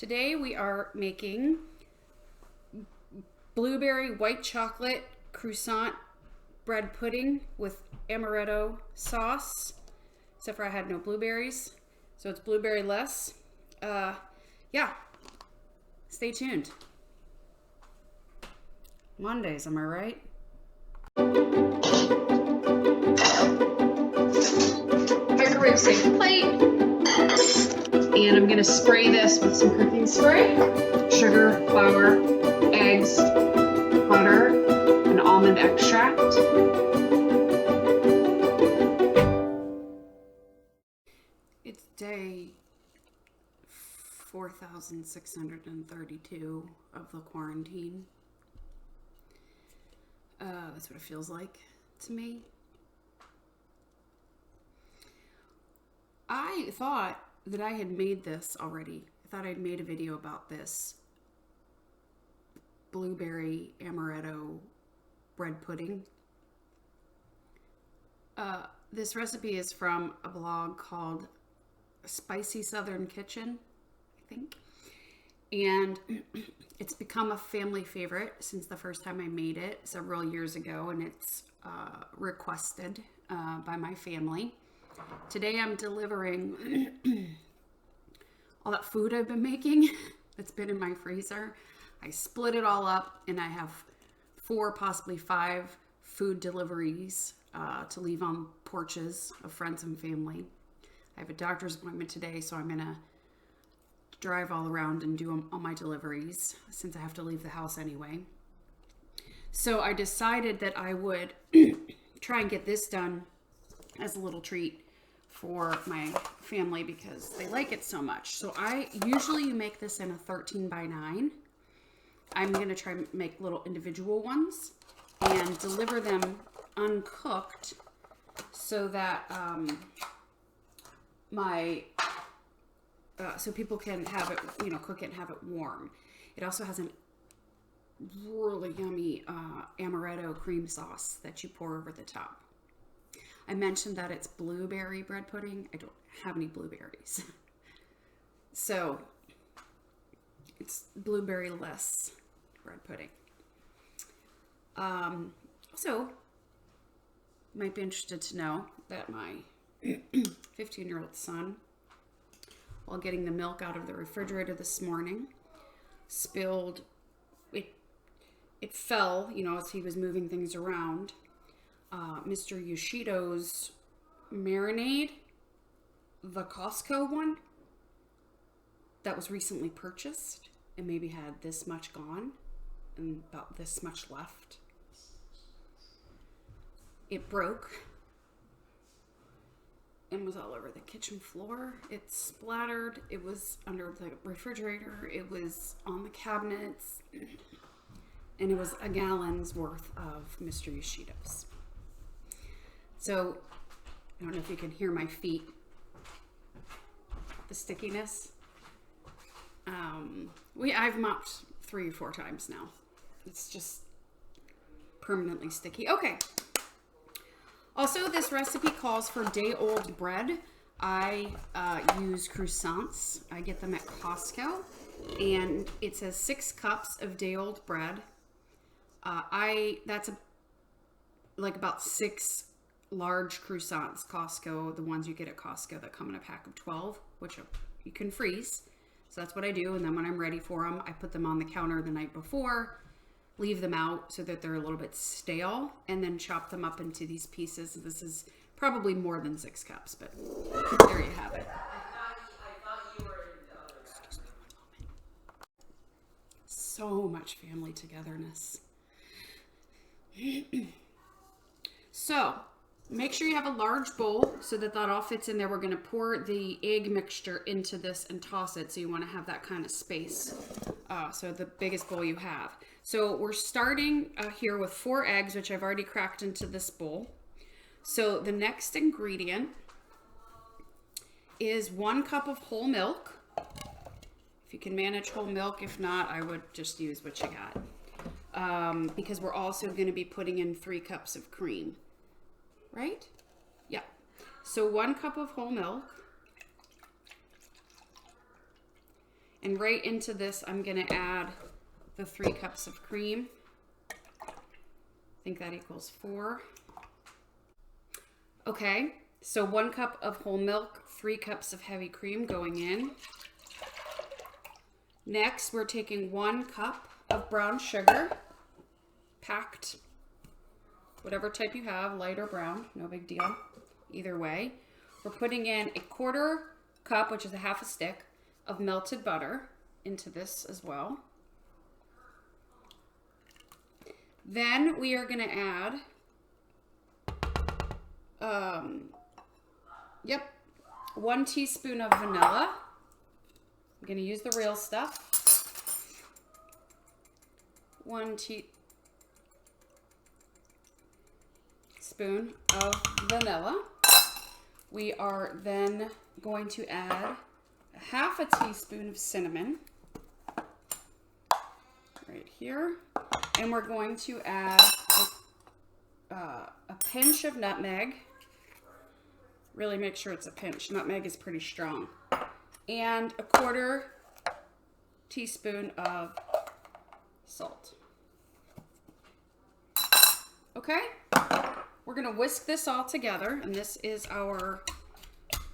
Today we are making blueberry white chocolate croissant bread pudding with Amaretto sauce, except for I had no blueberries, so it's blueberry-less. Yeah, stay tuned. Mondays, am I right? Microwave safe plate, and I'm gonna spray this with some cooking spray, sugar, flour, eggs, butter, and almond extract. It's day 4,632 of the quarantine. That's what it feels like to me. I thought that I had made this already. I thought I'd made a video about this blueberry amaretto bread pudding. This recipe is from a blog called Spicy Southern Kitchen, I think. And it's become a family favorite since the first time I made it several years ago, and it's requested by my family. Today I'm delivering all that food I've been making that's been in my freezer. I split it all up, and I have 4, possibly 5 food deliveries to leave on porches of friends and family. I have a doctor's appointment today, so I'm gonna drive all around and do all my deliveries since I have to leave the house anyway. So I decided that I would try and get this done as a little treat for my family because they like it so much. So I usually make this in a 13 by 9. I'm gonna try and make little individual ones and deliver them uncooked so that so people can have it, cook it and have it warm. It also has a really yummy amaretto cream sauce that you pour over the top. I mentioned that it's blueberry bread pudding. I don't have any blueberries. So it's blueberry-less bread pudding. So you might be interested to know that my 15-year-old son, while getting the milk out of the refrigerator this morning, spilled it fell, as he was moving things around, Mr. Yoshido's marinade, the Costco one that was recently purchased and maybe had this much gone and about this much left. It broke and was all over the kitchen floor. It splattered. It was under the refrigerator. It was on the cabinets. And it was a gallon's worth of Mr. Yoshido's. So, I don't know if you can hear my feet. The stickiness. I've mopped 3 or 4 times now. It's just permanently sticky. Okay. Also, this recipe calls for day-old bread. I use croissants. I get them at Costco, and it says 6 cups of day-old bread. That's about 6 large croissants. Costco, the ones you get at Costco that come in a pack of 12, which you can freeze. So that's what I do, and then when I'm ready for them, I put them on the counter the night before. Leave them out so that they're a little bit stale, and then chop them up into these pieces. This is probably more than 6 cups, but there you have it. So much family togetherness. So make sure you have a large bowl so that all fits in there. We're going to pour the egg mixture into this and toss it, so you want to have that kind of space. So the biggest bowl you have. So we're starting here with 4 eggs, which I've already cracked into this bowl. So the next ingredient is 1 cup of whole milk. If you can manage whole milk, if not, I would just use what you got. Because we're also going to be putting in 3 cups of cream, right? Yeah. So 1 cup of whole milk. And right into this, I'm gonna add the 3 cups of cream. I think that equals 4. Okay, so 1 cup of whole milk, 3 cups of heavy cream going in. Next, we're taking 1 cup of brown sugar, packed, whatever type you have, light or brown, no big deal, either way. We're putting in a 1/4 cup, which is a half a stick, of melted butter into this as well. Then we are gonna add, 1 teaspoon of vanilla. I'm gonna use the real stuff. 1 teaspoon of vanilla. We are then going to add half a teaspoon of cinnamon right here. And we're going to add a pinch of nutmeg. Really make sure it's a pinch. Nutmeg is pretty strong. And a 1/4 teaspoon of salt. Okay, we're gonna whisk this all together, and this is our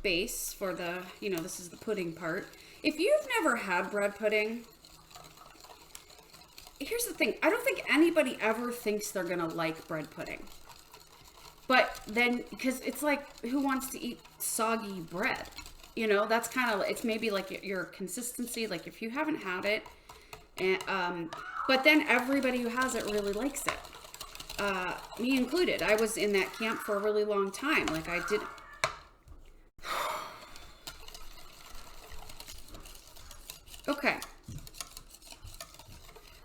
base for the, this is the pudding part. If you've never had bread pudding, here's the thing. I don't think anybody ever thinks they're gonna like bread pudding. But then, because it's like, who wants to eat soggy bread? That's kind of, it's maybe like your consistency, like if you haven't had it, and, but then everybody who has it really likes it. Me included. I was in that camp for a really long time. Like I did. Okay.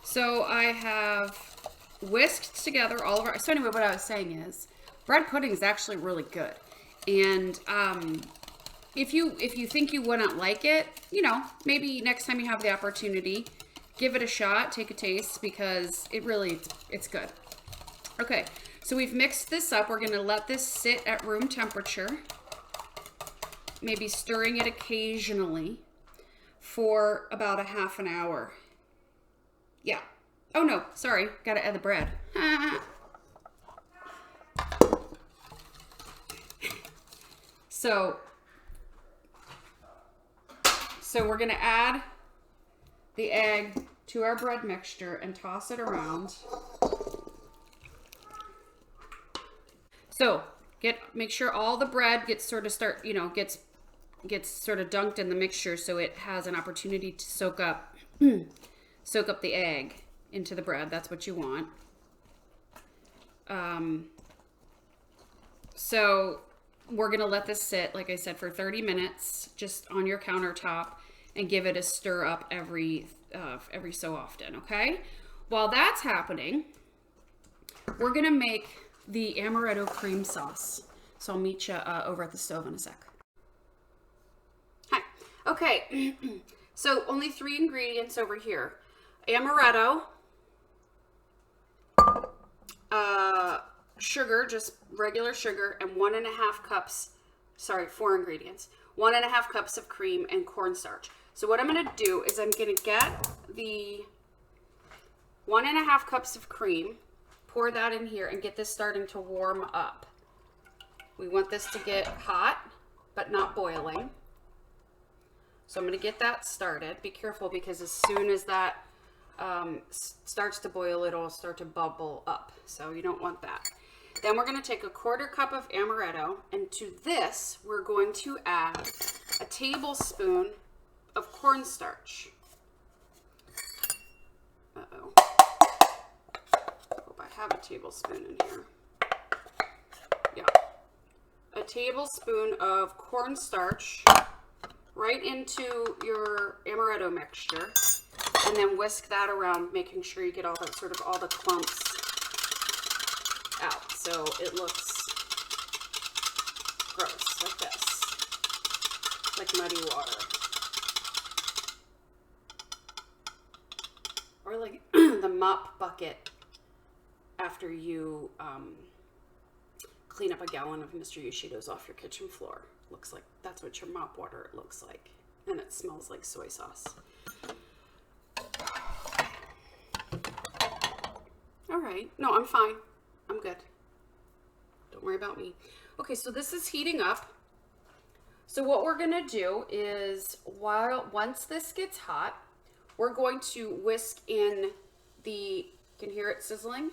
So I have whisked together all of our, so anyway, what I was saying is bread pudding is actually really good. And, if you think you wouldn't like it, maybe next time you have the opportunity, give it a shot, take a taste, because it's good. Okay, so we've mixed this up. We're gonna let this sit at room temperature, maybe stirring it occasionally for about a half an hour. Yeah. Oh no, sorry, gotta add the bread. So we're gonna add the egg to our bread mixture and toss it around. So make sure all the bread gets sort of gets sort of dunked in the mixture, so it has an opportunity to soak up the egg into the bread. That's what you want. So we're gonna let this sit, like I said, for 30 minutes just on your countertop, and give it a stir up every so often. Okay. While that's happening, we're gonna make the Amaretto cream sauce. So I'll meet you over at the stove in a sec. Hi. Okay. So only 3 ingredients over here: Amaretto, sugar, just regular sugar, and 1.5 cups. Sorry, 4 ingredients: 1.5 cups of cream and cornstarch. So what I'm going to do is I'm going to get the 1.5 cups of cream, pour that in here, and get this starting to warm up. We want this to get hot, but not boiling. So I'm going to get that started. Be careful, because as soon as that starts to boil, it'll start to bubble up. So you don't want that. Then we're going to take a 1/4 cup of Amaretto, and to this we're going to add a tablespoon of cornstarch. Uh-oh. Hope I have a tablespoon in here. Yeah. A tablespoon of cornstarch right into your Amaretto mixture, and then whisk that around, making sure you get all the clumps out, so it looks gross, like this, like muddy water, or like the mop bucket after you clean up a gallon of Mr. Yoshido's off your kitchen floor. Looks like that's what your mop water looks like, and it smells like soy sauce. All right. No, I'm fine. I'm good. Don't worry about me. Okay, so this is heating up. So what we're gonna do is once this gets hot, we're going to whisk in the, can hear it sizzling?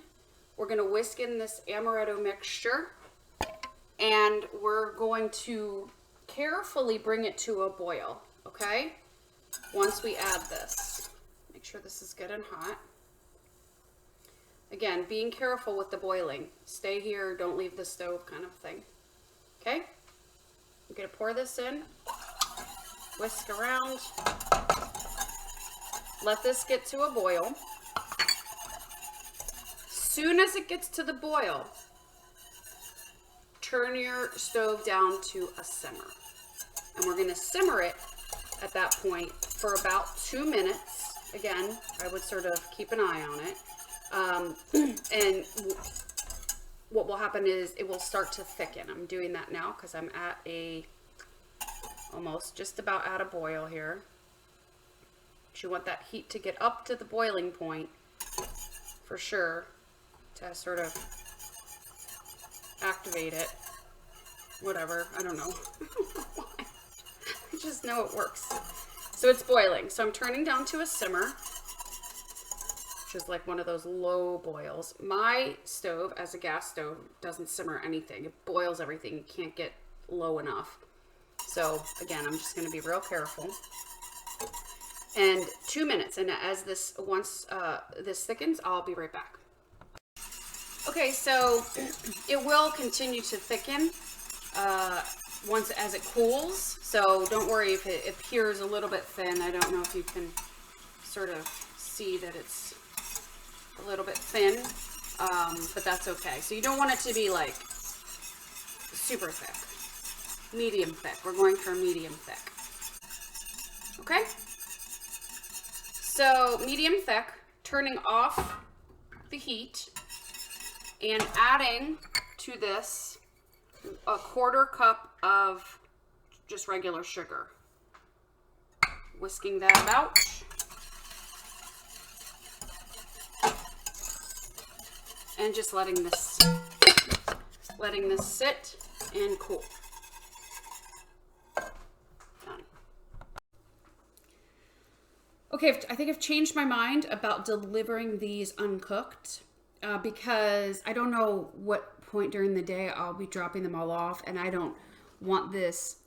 We're gonna whisk in this amaretto mixture, and we're going to carefully bring it to a boil, okay? Once we add this. Make sure this is good and hot. Again, being careful with the boiling. Stay here, don't leave the stove kind of thing. Okay? I'm gonna pour this in, whisk around, let this get to a boil. Soon as it gets to the boil, turn your stove down to a simmer. And we're gonna simmer it at that point for about 2 minutes. Again, I would sort of keep an eye on it. And what will happen is it will start to thicken. I'm doing that now because I'm at almost just about at a boil here. But you want that heat to get up to the boiling point for sure to sort of activate it. Whatever, I don't know. Why? I just know it works. So it's boiling. So I'm turning down to a simmer, which is like one of those low boils. My stove, as a gas stove, doesn't simmer anything. It boils everything. You can't get low enough. So again, I'm just gonna be real careful. And 2 minutes, and as this, once this thickens, I'll be right back. Okay, so it will continue to thicken once as it cools. So don't worry if it appears a little bit thin. I don't know if you can sort of see that it's a little bit thin, but that's okay. So you don't want it to be like super thick. Medium thick. We're going for medium thick. Okay? So medium thick, turning off the heat and adding to this a 1/4 cup of just regular sugar. Whisking that about. And just letting this sit and cool. Done. Okay, I think I've changed my mind about delivering these uncooked because I don't know what point during the day I'll be dropping them all off, and I don't want this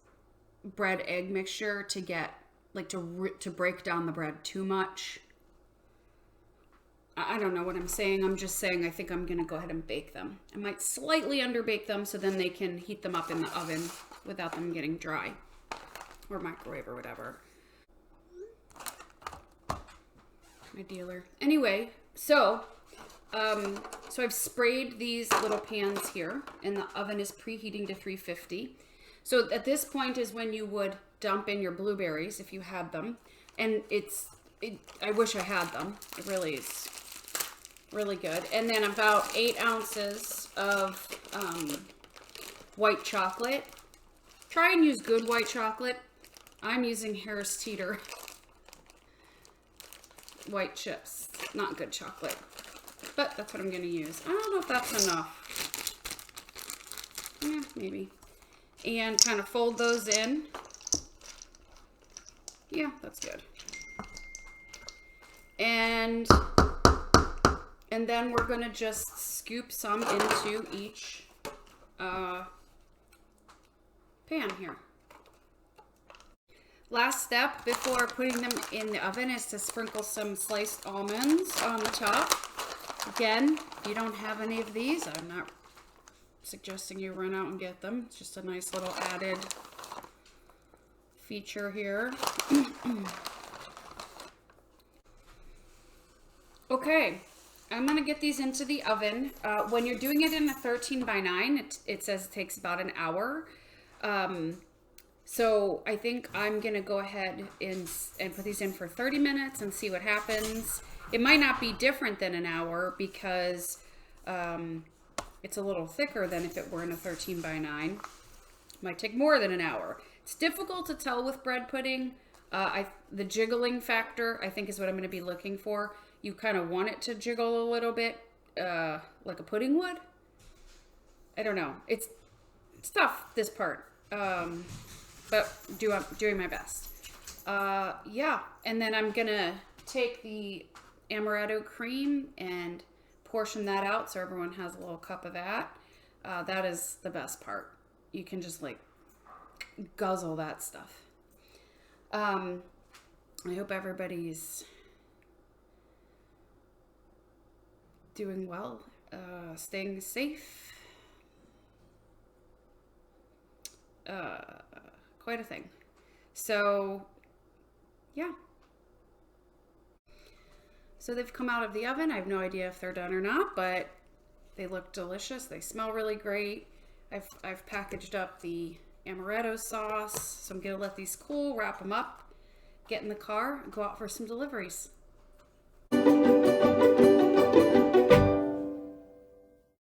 bread egg mixture to get like to break down the bread too much. I don't know what I'm saying. I'm just saying I think I'm going to go ahead and bake them. I might slightly underbake them so then they can heat them up in the oven without them getting dry, or microwave or whatever. My dealer. Anyway, so I've sprayed these little pans here, and the oven is preheating to 350. So at this point is when you would dump in your blueberries if you had them. And I wish I had them. It really is really good. And then about 8 ounces of white chocolate. Try and use good white chocolate. I'm using Harris Teeter white chips. Not good chocolate. But that's what I'm going to use. I don't know if that's enough. Yeah, maybe. And kind of fold those in. Yeah, that's good. And then we're going to just scoop some into each pan here. Last step before putting them in the oven is to sprinkle some sliced almonds on the top. Again, if you don't have any of these, I'm not suggesting you run out and get them. It's just a nice little added feature here. Okay, I'm gonna get these into the oven. When you're doing it in a 13x9, it says it takes about an hour. So I think I'm gonna go ahead and put these in for 30 minutes and see what happens. It might not be different than an hour because it's a little thicker than if it were in a 13x9. Might take more than an hour. It's difficult to tell with bread pudding. The jiggling factor, I think, is what I'm going to be looking for. You kind of want it to jiggle a little bit like a pudding would. I don't know. It's tough, this part. But I'm doing my best. Yeah, and then I'm gonna take the amaretto cream and portion that out so everyone has a little cup of that. That is the best part. You can just like guzzle that stuff. I hope everybody's doing well, staying safe. Quite a thing. So, yeah. So they've come out of the oven. I have no idea if they're done or not, but they look delicious. They smell really great. I've packaged up the amaretto sauce. So I'm going to let these cool, wrap them up, get in the car, and go out for some deliveries.